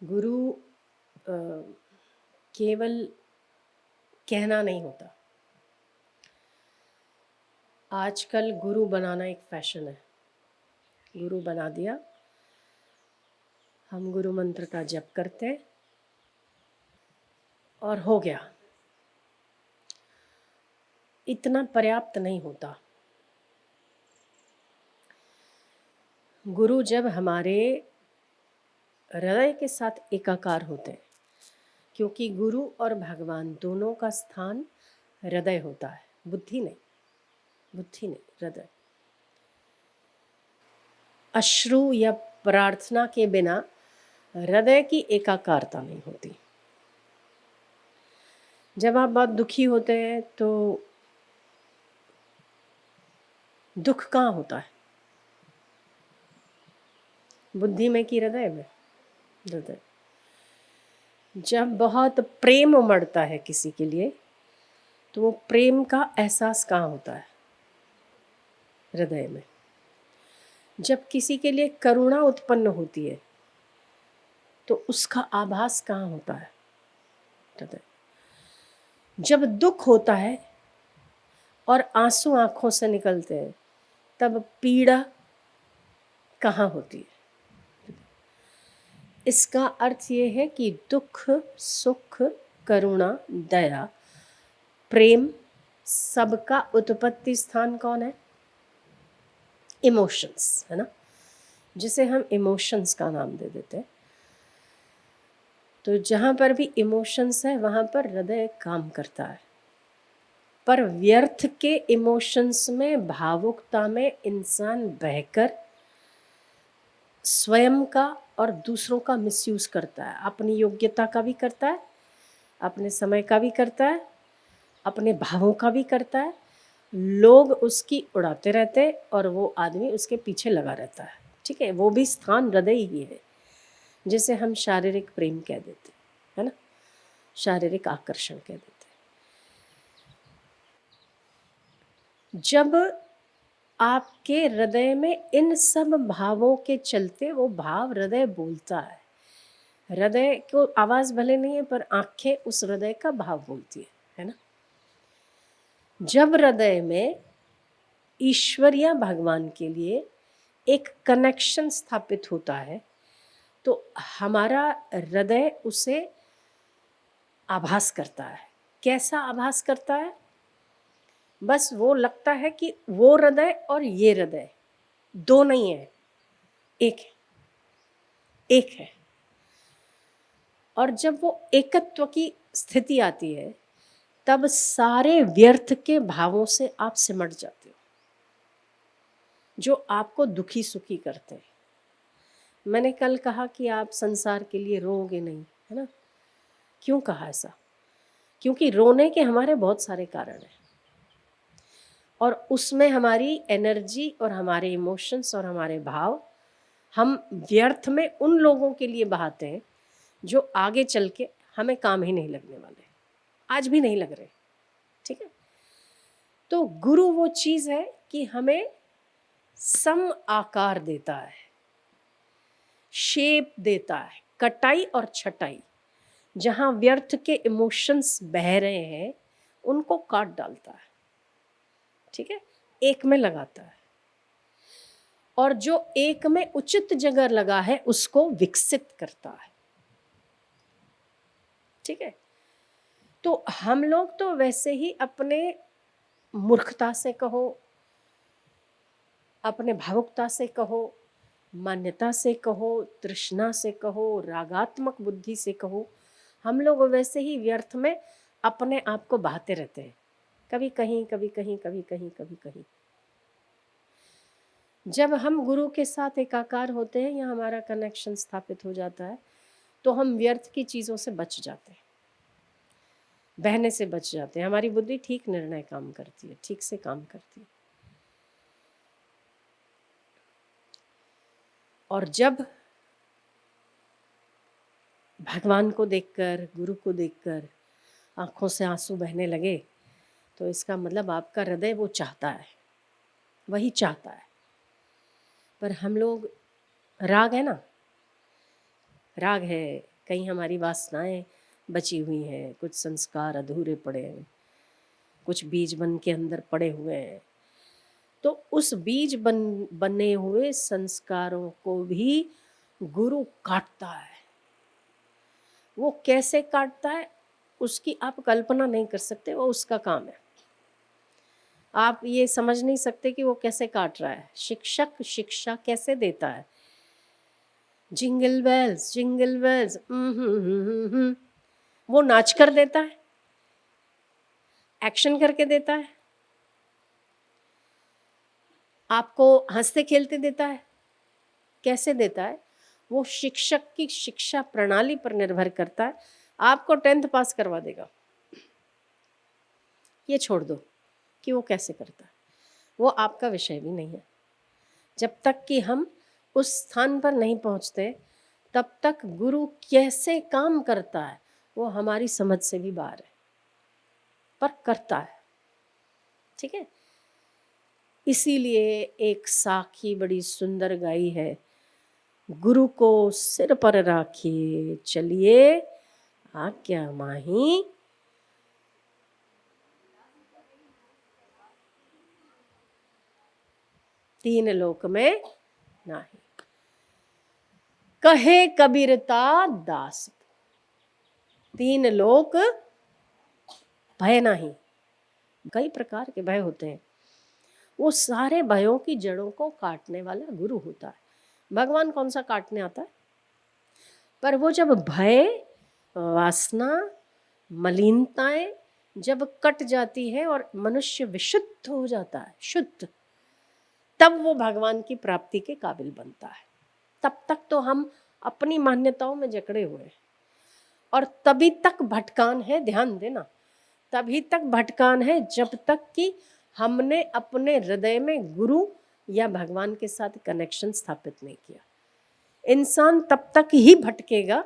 गुरु अ, केवल कहना नहीं होता। आजकल गुरु बनाना एक फैशन है। गुरु बना दिया, हम गुरु मंत्र का जप करते और हो गया। इतना पर्याप्त नहीं होता। गुरु जब हमारे हृदय के साथ एकाकार होते हैं, क्योंकि गुरु और भगवान दोनों का स्थान हृदय होता है, बुद्धि नहीं, बुद्धि नहीं, हृदय। अश्रु या प्रार्थना के बिना हृदय की एकाकारता नहीं होती। जब आप बहुत दुखी होते हैं तो दुख कहाँ होता है? बुद्धि में कि हृदय में? हृदय। जब बहुत प्रेम उमड़ता है किसी के लिए तो वो प्रेम का एहसास कहाँ होता है? हृदय में। जब किसी के लिए करुणा उत्पन्न होती है तो उसका आभास कहाँ होता है? हृदय। जब दुख होता है और आंसू आंखों से निकलते हैं तब पीड़ा कहाँ होती है? इसका अर्थ ये है कि दुख, सुख, करुणा, दया, प्रेम, सबका उत्पत्ति स्थान कौन है? इमोशंस, है ना, जिसे हम इमोशंस का नाम दे देते हैं। तो जहाँ पर भी इमोशंस है वहाँ पर हृदय काम करता है। पर व्यर्थ के इमोशंस में, भावुकता में इंसान बहकर स्वयं का और दूसरों का मिसयूज करता है। अपनी योग्यता का भी करता है, अपने समय का भी करता है, अपने भावों का भी करता है। लोग उसकी उड़ाते रहते हैं और वो आदमी उसके पीछे लगा रहता है। ठीक है, वो भी स्थान हृदय ही है, जिसे हम शारीरिक प्रेम कह देते हैं, है ना, शारीरिक आकर्षण कह देते हैं। जब आपके हृदय में इन सब भावों के चलते वो भाव हृदय बोलता है। हृदय को आवाज़ भले नहीं है पर आंखें उस हृदय का भाव बोलती है ना। जब हृदय में ईश्वर या भगवान के लिए एक कनेक्शन स्थापित होता है तो हमारा हृदय उसे आभास करता है। कैसा आभास करता है? बस वो लगता है कि वो हृदय और ये हृदय दो नहीं है, एक है, एक है। और जब वो एकत्व की स्थिति आती है तब सारे व्यर्थ के भावों से आप सिमट जाते हो जो आपको दुखी सुखी करते हैं। मैंने कल कहा कि आप संसार के लिए रोओगे नहीं, है ना। क्यों कहा ऐसा? क्योंकि रोने के हमारे बहुत सारे कारण हैं और उसमें हमारी एनर्जी और हमारे इमोशंस और हमारे भाव हम व्यर्थ में उन लोगों के लिए बहाते हैं जो आगे चल के हमें काम ही नहीं लगने वाले, आज भी नहीं लग रहे। ठीक है, तो गुरु वो चीज़ है कि हमें सम आकार देता है, शेप देता है, कटाई और छटाई। जहाँ व्यर्थ के इमोशंस बह रहे हैं उनको काट डालता है, ठीक है, एक में लगाता है। और जो एक में उचित जगह लगा है उसको विकसित करता है। ठीक है, तो हम लोग तो वैसे ही अपने मूर्खता से कहो, अपने भावुकता से कहो, मान्यता से कहो, तृष्णा से कहो, रागात्मक बुद्धि से कहो, हम लोग वैसे ही व्यर्थ में अपने आप को बहाते रहते हैं, कभी कहीं कभी कहीं, कभी कहीं कभी कहीं। जब हम गुरु के साथ एकाकार होते हैं या हमारा कनेक्शन स्थापित हो जाता है तो हम व्यर्थ की चीज़ों से बच जाते हैं, बहने से बच जाते हैं। हमारी बुद्धि ठीक निर्णय काम करती है, ठीक से काम करती है। और जब भगवान को देखकर, गुरु को देखकर आँखों से आंसू बहने लगे तो इसका मतलब आपका हृदय वो चाहता है, वही चाहता है। पर हम लोग, राग है ना, राग है, कहीं हमारी वासनाएं बची हुई हैं, कुछ संस्कार अधूरे पड़े हैं, कुछ बीज बन के अंदर पड़े हुए हैं। तो उस बीज बने हुए संस्कारों को भी गुरु काटता है। वो कैसे काटता है उसकी आप कल्पना नहीं कर सकते, वो उसका काम है। आप ये समझ नहीं सकते कि वो कैसे काट रहा है। शिक्षक शिक्षा कैसे देता है, जिंगल बेल्स वो नाच कर देता है, एक्शन करके देता है, आपको हंसते खेलते देता है। कैसे देता है वो शिक्षक की शिक्षा प्रणाली पर निर्भर करता है। आपको 10th पास करवा देगा, ये छोड़ दो कि वो कैसे करता है, वो आपका विषय भी नहीं है। जब तक कि हम उस स्थान पर नहीं पहुंचते तब तक गुरु कैसे काम करता है वो हमारी समझ से भी बाहर है, पर करता है। ठीक है, इसीलिए एक साखी बड़ी सुंदर गाई है, गुरु को सिर पर राखिए चलिए आज्ञा माही, तीन लोक में नाही, कहे कबीरता दास, तीन लोक भय नहीं। कई प्रकार के भय होते हैं, वो सारे भयों की जड़ों को काटने वाला गुरु होता है। भगवान कौन सा काटने आता है, पर वो जब भय, वासना, मलिनताएं जब कट जाती है और मनुष्य विशुद्ध हो जाता है, शुद्ध, तब वो भगवान की प्राप्ति के काबिल बनता है। तब तक तो हम अपनी मान्यताओं में जकड़े हुए हैं और तभी तक भटकान है, ध्यान देना, तभी तक भटकान है जब तक कि हमने अपने हृदय में गुरु या भगवान के साथ कनेक्शन स्थापित नहीं किया। इंसान तब तक ही भटकेगा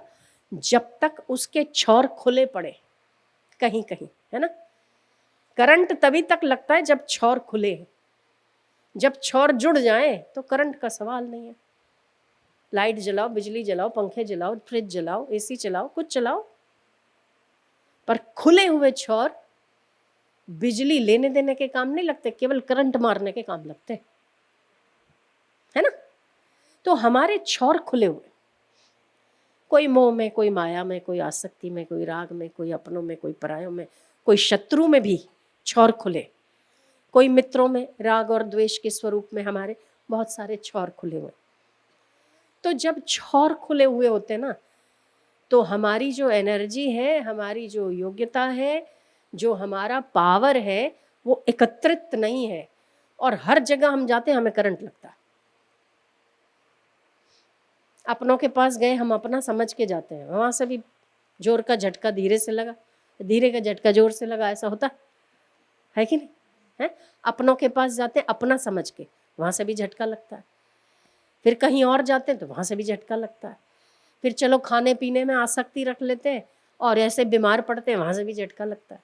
जब तक उसके छोर खुले पड़े कहीं कहीं, है ना। करंट तभी तक लगता है जब छोर खुले, जब छोर जुड़ जाए तो करंट का सवाल नहीं है। लाइट जलाओ, बिजली जलाओ, पंखे जलाओ, फ्रिज जलाओ, एसी चलाओ, कुछ चलाओ, पर खुले हुए छोर बिजली लेने देने के काम नहीं लगते, केवल करंट मारने के काम लगते, है ना। तो हमारे छोर खुले हुए, कोई मोह में, कोई माया में, कोई आसक्ति में, कोई राग में, कोई अपनों में, कोई परायों में, कोई शत्रु में भी छोर खुले, कोई मित्रों में, राग और द्वेष के स्वरूप में हमारे बहुत सारे छोर खुले हुए। तो जब छोर खुले हुए होते ना तो हमारी जो एनर्जी है, हमारी जो योग्यता है, जो हमारा पावर है वो एकत्रित नहीं है और हर जगह हम जाते हैं हमें करंट लगता है। अपनों के पास गए, हम अपना समझ के जाते हैं, वहां से भी जोर का झटका धीरे से लगा, धीरे का झटका जोर से लगा, ऐसा होता है कि नहीं है। अपनों के पास जाते हैं अपना समझ के, वहां से भी झटका लगता है। फिर कहीं और जाते हैं तो वहां से भी झटका लगता है। फिर चलो खाने पीने में आसक्ति रख लेते हैं और ऐसे बीमार पड़ते हैं, वहां से भी झटका लगता है।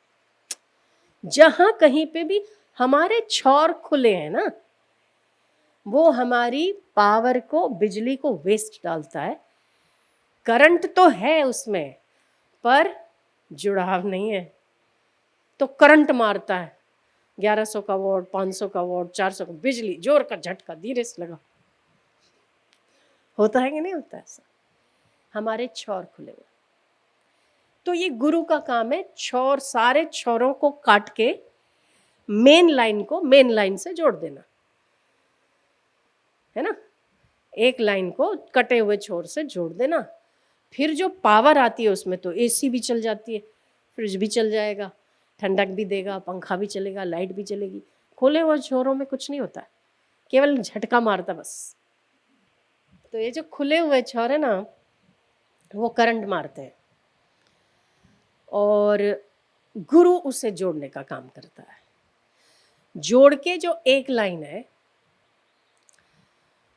जहां कहीं पे भी हमारे छोर खुले हैं ना, वो हमारी पावर को, बिजली को वेस्ट डालता है। करंट तो है उसमें पर जुड़ाव नहीं है, तो करंट मारता है 1100 का वोल्ट, 500 का वोल्ट, 400 का, बिजली जोर का झटका धीरे से लगा, होता है कि नहीं होता ऐसा। हमारे छोर खुले हुए, तो ये गुरु का काम है छोर, सारे छोरों को काट के मेन लाइन को मेन लाइन से जोड़ देना, है ना। एक लाइन को कटे हुए छोर से जोड़ देना, फिर जो पावर आती है उसमें तो एसी भी चल जाती है, फ्रिज भी चल जाएगा, ठंडक भी देगा, पंखा भी चलेगा, लाइट भी चलेगी। खुले हुए छोरों में कुछ नहीं होता, केवल झटका मारता बस। तो ये जो खुले हुए छोर है ना वो करंट मारते हैं और गुरु उसे जोड़ने का काम करता है। जोड़ के जो एक लाइन है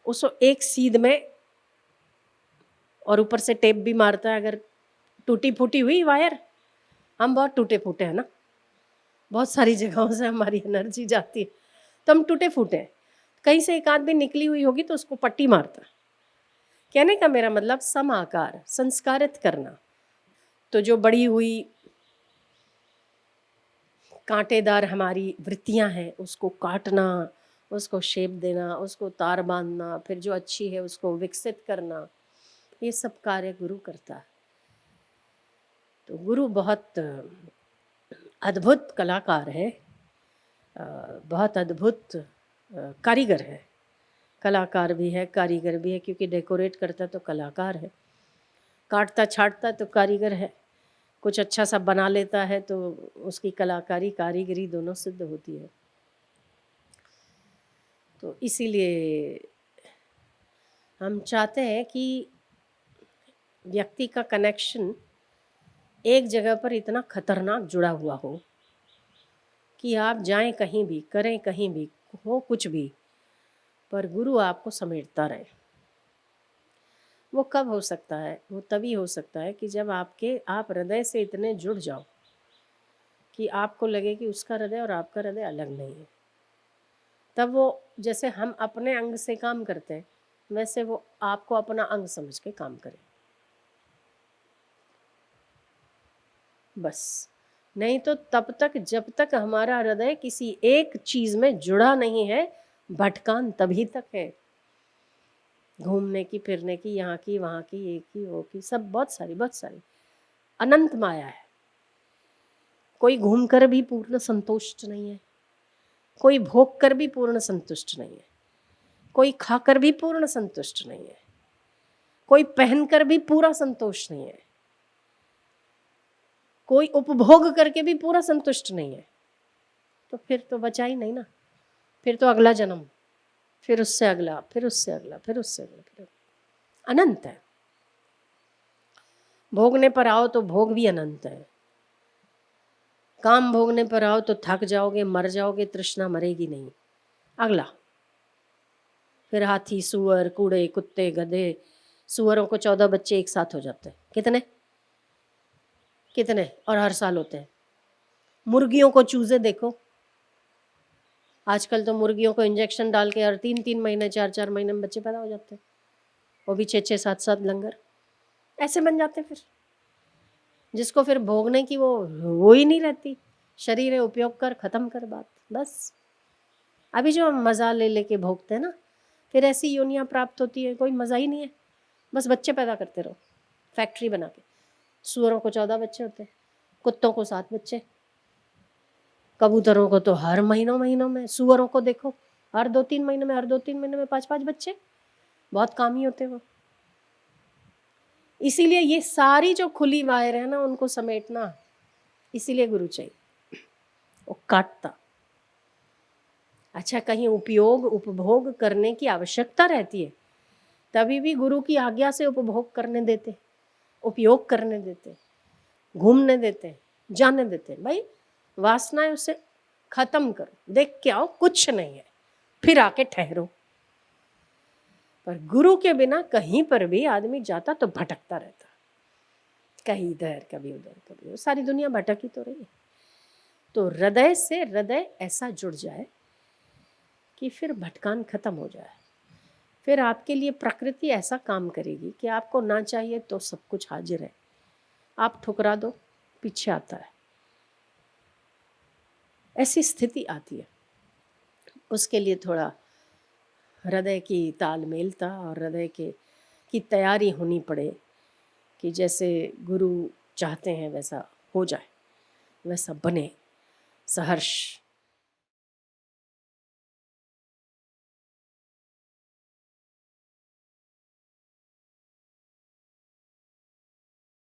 उसको एक सीध में, और ऊपर से टेप भी मारता है। अगर टूटी फूटी हुई वायर, हम बहुत टूटे फूटे हैं ना, बहुत सारी जगहों से हमारी एनर्जी जाती है तो हम टूटे फूटे हैं, कहीं से एक आध भी निकली हुई होगी तो उसको पट्टी मारता है कहने का मेरा मतलब समाकार, संस्कारित करना। तो जो बड़ी हुई कांटेदार हमारी वृत्तियां हैं उसको काटना, उसको शेप देना, उसको तार बांधना, फिर जो अच्छी है उसको विकसित करना, ये सब कार्य गुरु करता है। तो गुरु बहुत अद्भुत कलाकार है, बहुत अद्भुत कारीगर है। कलाकार भी है, कारीगर भी है, क्योंकि डेकोरेट करता तो कलाकार है, काटता छाटता तो कारीगर है, कुछ अच्छा सा बना लेता है तो उसकी कलाकारी कारीगरी दोनों सिद्ध होती है। तो इसीलिए हम चाहते हैं कि व्यक्ति का कनेक्शन एक जगह पर इतना खतरनाक जुड़ा हुआ हो कि आप जाएं कहीं भी, करें कहीं भी, हो कुछ भी, पर गुरु आपको समेटता रहे। वो कब हो सकता है? वो तभी हो सकता है कि जब आप हृदय से इतने जुड़ जाओ कि आपको लगे कि उसका हृदय और आपका हृदय अलग नहीं है। तब वो, जैसे हम अपने अंग से काम करते हैं, वैसे वो आपको अपना अंग समझ के काम करे, बस। नहीं तो तब तक जब तक हमारा हृदय किसी एक चीज में जुड़ा नहीं है, भटकान तभी तक है। घूमने की, फिरने की, यहाँ की वहाँ की, ये की वो की, सब बहुत सारी अनंत माया है। कोई घूमकर भी पूर्ण संतुष्ट नहीं है, कोई भोग कर भी पूर्ण संतुष्ट नहीं है, कोई खाकर भी पूर्ण संतुष्ट नहीं है, कोई पहनकर भी पूरा संतुष्ट नहीं है, कोई उपभोग करके भी पूरा संतुष्ट नहीं है। तो फिर तो बचा ही नहीं ना। फिर तो अगला जन्म, फिर उससे अगला, फिर उससे अगला, फिर उससे अगला, फिर अनंत है। भोगने पर आओ तो भोग भी अनंत है। काम भोगने पर आओ तो थक जाओगे, मर जाओगे, तृष्णा मरेगी नहीं। अगला, फिर हाथी, सुअर, कूड़े, कुत्ते, गधे। सुअरों को 14 बच्चे एक साथ हो जाते हैं। कितने कितने, और हर साल होते हैं। मुर्गियों को, चूजे देखो, आजकल तो मुर्गियों को इंजेक्शन डाल के हर 3-3 महीने, 4-4 महीने में बच्चे पैदा हो जाते हैं। वो भी 6-6, 7-7 लंगर ऐसे बन जाते हैं। फिर जिसको फिर भोगने की वो ही नहीं रहती। शरीर है, उपयोग कर, खत्म कर बात, बस। अभी जो हम मज़ा ले लेके भोगते हैं ना, फिर ऐसी योनियाँ प्राप्त होती है, कोई मज़ा ही नहीं है। बस बच्चे पैदा करते रहो, फैक्ट्री बना के। सुअरों को 14 बच्चे होते हैं, कुत्तों को 7 बच्चे, कबूतरों को तो हर महीनों में, सुअरों को देखो हर 2-3 महीने में, हर 2-3 महीने में 5-5 बच्चे। बहुत कामी होते हैं वो। इसीलिए ये सारी जो खुली वायर है ना, उनको समेटना, इसीलिए गुरु चाहिए। वो काटता। अच्छा, कहीं उपयोग उपभोग करने की आवश्यकता रहती है, तभी भी गुरु की आज्ञा से उपभोग करने देते, उपयोग करने देते, घूमने देते, जाने देते। भाई वासनाएं उसे खत्म करो, देख के आओ कुछ नहीं है, फिर आके ठहरो। पर गुरु के बिना कहीं पर भी आदमी जाता तो भटकता रहता, कहीं इधर कभी उधर कभी उधर, सारी दुनिया भटक ही तो रही है। तो हृदय से हृदय ऐसा जुड़ जाए कि फिर भटकान खत्म हो जाए। फिर आपके लिए प्रकृति ऐसा काम करेगी कि आपको ना चाहिए तो सब कुछ हाजिर है, आप ठुकरा दो, पीछे आता है। ऐसी स्थिति आती है। उसके लिए थोड़ा हृदय की तालमेलता और हृदय की तैयारी होनी पड़े कि जैसे गुरु चाहते हैं वैसा हो जाए, वैसा बने, सहर्ष।